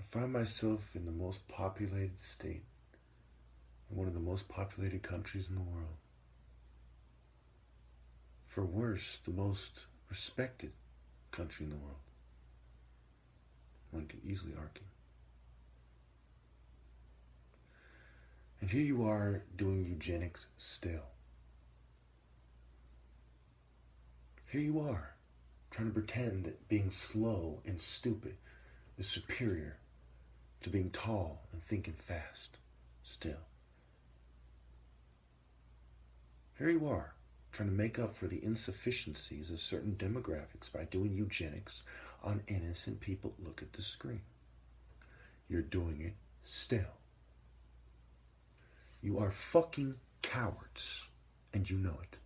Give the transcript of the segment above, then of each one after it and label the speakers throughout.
Speaker 1: find myself in the most populated state, in one of the most populated countries in the world. For worse, the most respected country in the world. One could easily argue. And here you are doing eugenics still. Here you are, trying to pretend that being slow and stupid is superior to being tall and thinking fast still. Here you are, trying to make up for the insufficiencies of certain demographics by doing eugenics on innocent people. Look at the screen. You're doing it still. You are fucking cowards, and you know it.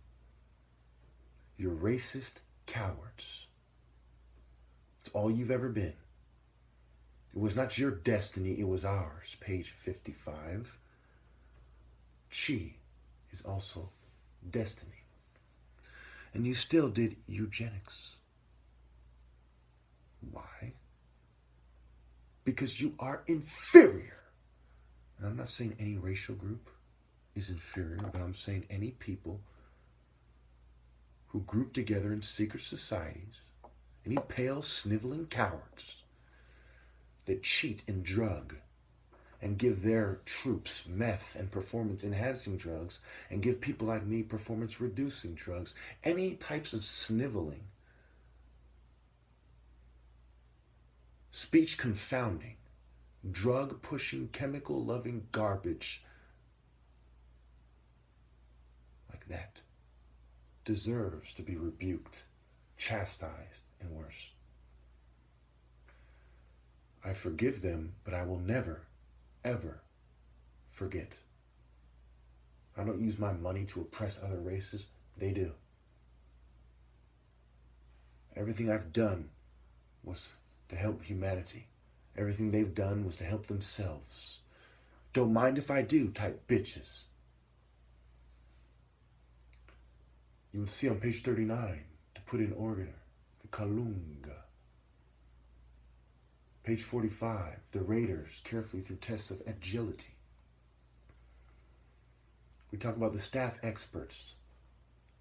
Speaker 1: You're racist cowards. It's all you've ever been. It was not your destiny, it was ours. Page 55. Chi is also destiny. And you still did eugenics. Why? Because you are inferior. And I'm not saying any racial group is inferior, but I'm saying any people who group together in secret societies, any pale, sniveling cowards that cheat and drug and give their troops meth and performance-enhancing drugs and give people like me performance-reducing drugs, any types of sniveling, speech-confounding, drug-pushing, chemical-loving garbage like that deserves to be rebuked, chastised, and worse. I forgive them, but I will never, ever forget. I don't use my money to oppress other races. They do. Everything I've done was to help humanity. Everything they've done was to help themselves. Don't mind if I do type bitches. You will see on page 39, to put in order, the Kalunga. Page 45, the raiders carefully through tests of agility. We talk about the staff experts.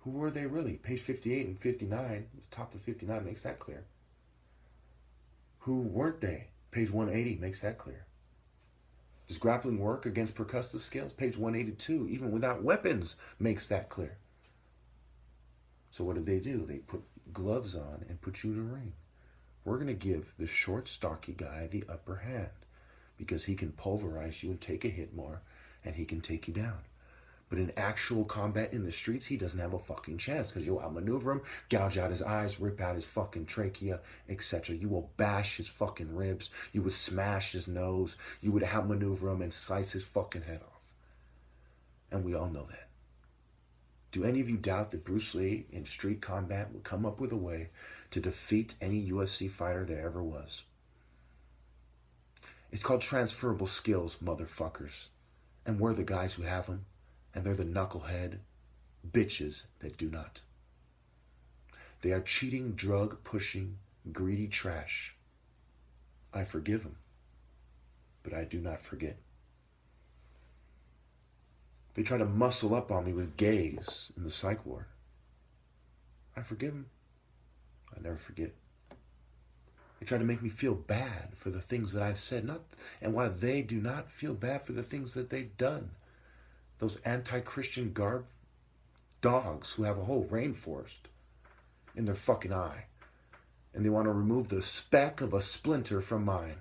Speaker 1: Who were they really? Page 58 and 59, the top of 59 makes that clear. Who weren't they? Page 180 makes that clear. Does grappling work against percussive skills? Page 182, even without weapons, makes that clear. So what did they do? They put gloves on and put you in a ring. We're going to give the short, stocky guy the upper hand because he can pulverize you and take a hit more, and he can take you down. But in actual combat in the streets, he doesn't have a fucking chance because you'll outmaneuver him, gouge out his eyes, rip out his fucking trachea, etc. You will bash his fucking ribs. You would smash his nose. You would outmaneuver him and slice his fucking head off. And we all know that. Do any of you doubt that Bruce Lee in street combat would come up with a way to defeat any UFC fighter there ever was? It's called transferable skills, motherfuckers. And we're the guys who have them. And they're the knucklehead bitches that do not. They are cheating, drug-pushing, greedy trash. I forgive them, but I do not forget. They try to muscle up on me with gays in the psych ward. I forgive them. I never forget. They try to make me feel bad for the things that I've said, and why they do not feel bad for the things that they've done. Those anti-Christian dogs who have a whole rainforest in their fucking eye. And they want to remove the speck of a splinter from mine.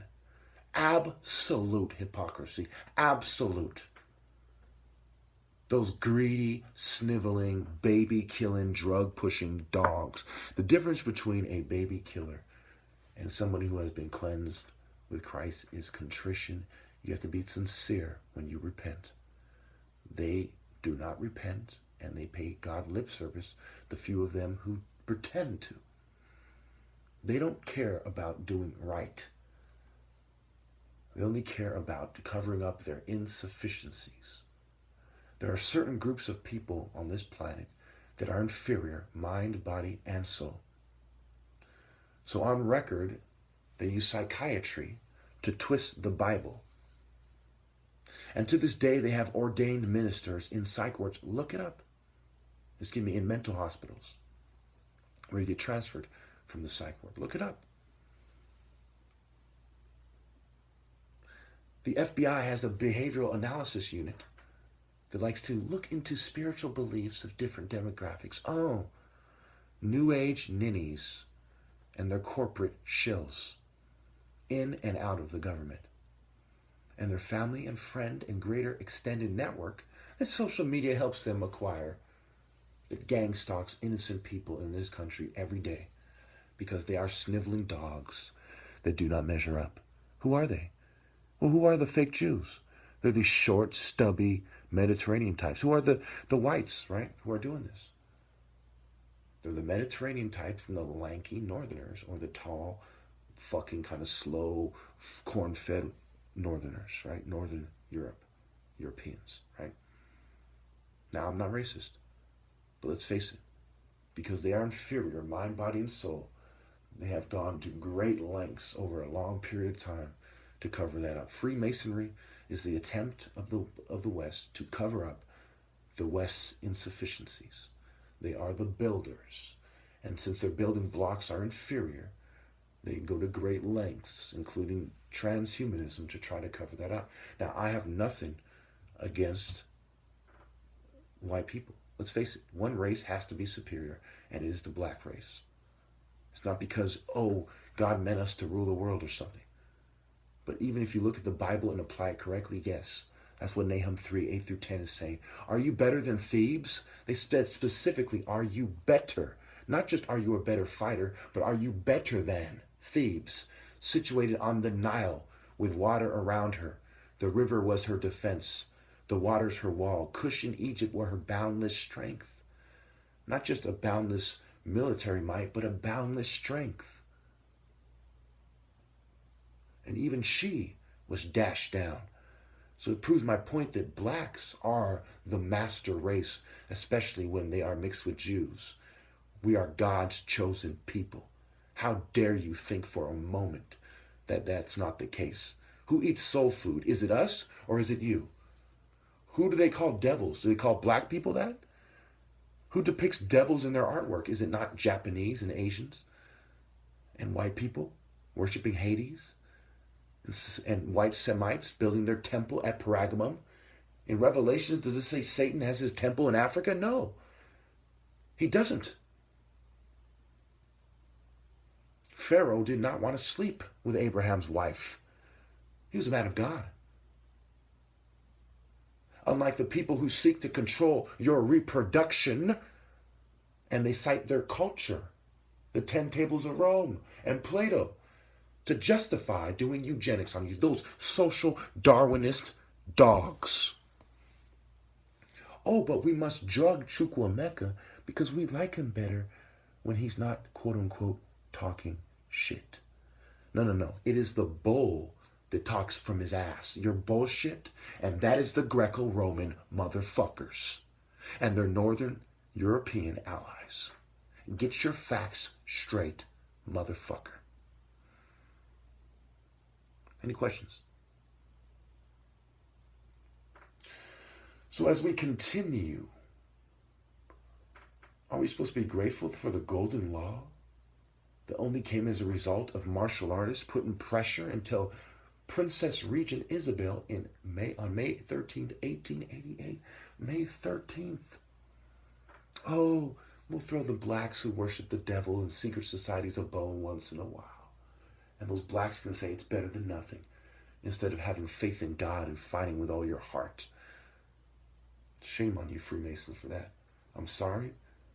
Speaker 1: Absolute hypocrisy. Absolute. Those greedy, sniveling, baby-killing, drug-pushing dogs. The difference between a baby killer and somebody who has been cleansed with Christ is contrition. You have to be sincere when you repent. They do not repent, and they pay God lip service, the few of them who pretend to. They don't care about doing right. They only care about covering up their insufficiencies. There are certain groups of people on this planet that are inferior, mind, body, and soul. So on record, they use psychiatry to twist the Bible. And to this day, they have ordained ministers in psych wards. Look it up. Excuse me, in mental hospitals where you get transferred from the psych ward. Look it up. The FBI has a behavioral analysis unit that likes to look into spiritual beliefs of different demographics. Oh, New Age ninnies and their corporate shills in and out of the government. And their family and friend and greater extended network that social media helps them acquire that gang stalks innocent people in this country every day because they are sniveling dogs that do not measure up. Who are they? Well, who are the fake Jews? They're these short, stubby Mediterranean types. Who are the whites, right, who are doing this? They're the Mediterranean types and the lanky northerners, or the tall, fucking kind of slow, corn-fed northerners, right? Northern Europe, Europeans, right? Now, I'm not racist, but let's face it, because they are inferior, mind, body, and soul, they have gone to great lengths over a long period of time to cover that up. Freemasonry is the attempt of the West to cover up the West's insufficiencies. They are the builders. And since their building blocks are inferior, they go to great lengths, including transhumanism, to try to cover that up. Now, I have nothing against white people. Let's face it, one race has to be superior, and it is the black race. It's not because, oh, God meant us to rule the world or something. But even if you look at the Bible and apply it correctly, yes, that's what Nahum 3:8-10 is saying. Are you better than Thebes? They said specifically, are you better? Not just are you a better fighter, but are you better than Thebes, situated on the Nile with water around her? The river was her defense, the waters her wall. Cush in Egypt were her boundless strength. Not just a boundless military might, but a boundless strength. And even she was dashed down. So it proves my point that blacks are the master race, especially when they are mixed with Jews. We are God's chosen people. How dare you think for a moment that that's not the case? Who eats soul food? Is it us or is it you? Who do they call devils? Do they call black people that? Who depicts devils in their artwork? Is it not Japanese and Asians and white people worshiping Hades? And white Semites building their temple at Pergamum? In Revelations, does it say Satan has his temple in Africa? No, he doesn't. Pharaoh did not want to sleep with Abraham's wife. He was a man of God. Unlike the people who seek to control your reproduction, and they cite their culture, the 10 Tables of Rome and Plato, to justify doing eugenics on you, those social Darwinist dogs. Oh, but we must drug Chukwuemeka because we like him better when he's not, quote unquote, talking shit. No. It is the bull that talks from his ass. Your bullshit, and that is the Greco-Roman motherfuckers and their Northern European allies. Get your facts straight, motherfucker. Any questions? So as we continue, are we supposed to be grateful for the golden law that only came as a result of martial artists putting pressure until Princess Regent Isabel on May 13th, 1888, May 13th. Oh, we'll throw the blacks who worship the devil in secret societies a bone once in a while. And those blacks can say it's better than nothing instead of having faith in God and fighting with all your heart. Shame on you, Freemasons, for that. I'm sorry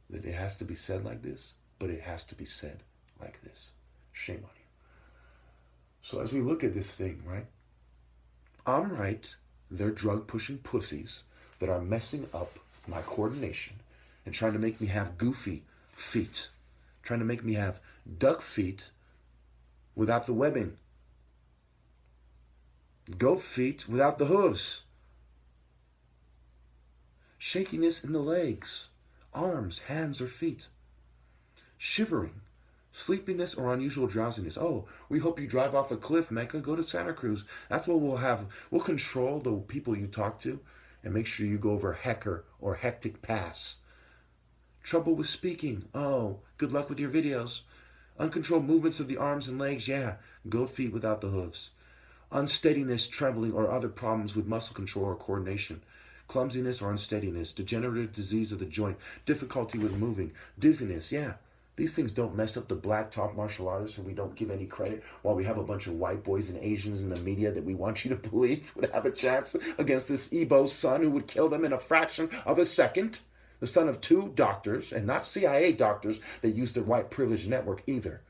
Speaker 1: that it has to be said like this, but it has to be said like this. Shame on you. So as we look at this thing, right? I'm right. They're drug-pushing pussies that are messing up my coordination and trying to make me have goofy feet, trying to make me have duck feet without the webbing, goat feet without the hooves, shakiness in the legs, arms, hands, or feet, shivering, Sleepiness or unusual drowsiness. Oh, we hope you drive off a cliff, Mecca. Go to Santa Cruz. That's what we'll have. We'll control the people you talk to and make sure you go over Hecker or Hectic Pass. Trouble with speaking. Oh, good luck with your videos. Uncontrolled movements of the arms and legs. Yeah, goat feet without the hooves. Unsteadiness, trembling, or other problems with muscle control or coordination. Clumsiness or unsteadiness. Degenerative disease of the joint. Difficulty with moving. Dizziness. Yeah. These things don't mess up the black top martial artists, and we don't give any credit, while we have a bunch of white boys and Asians in the media that we want you to believe would have a chance against this Igbo son who would kill them in a fraction of a second. The son of 2 doctors, and not CIA doctors that used their white privilege network either,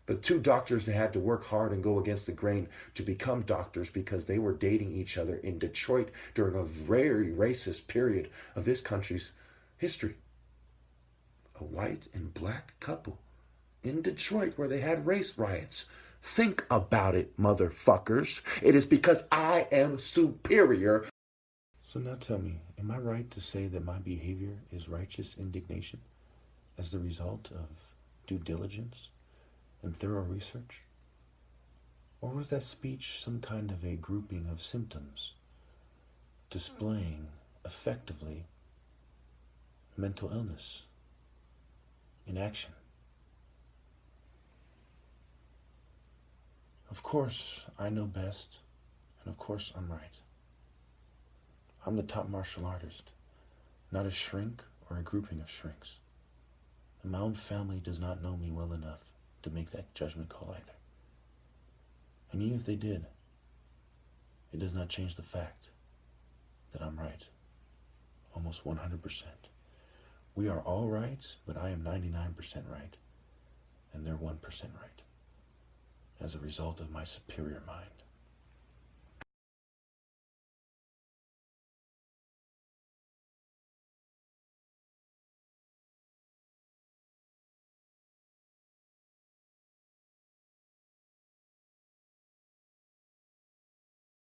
Speaker 1: but 2 doctors that had to work hard and go against the grain to become doctors because they were dating each other in Detroit during a very racist period of this country's history. A white and black couple in Detroit where they had race riots. Think about it, motherfuckers. It is because I am superior. So now tell me, am I right to say that my behavior is righteous indignation as the result of due diligence and thorough research? Or was that speech some kind of a grouping of symptoms displaying effectively mental illness in action? Of course, I know best, and of course I'm right. I'm the top martial artist, not a shrink or a grouping of shrinks. And my own family does not know me well enough to make that judgment call either. And even if they did, it does not change the fact that I'm right, almost 100%. We are all right, but I am 99% right, and they're 1% right, as a result of my superior mind.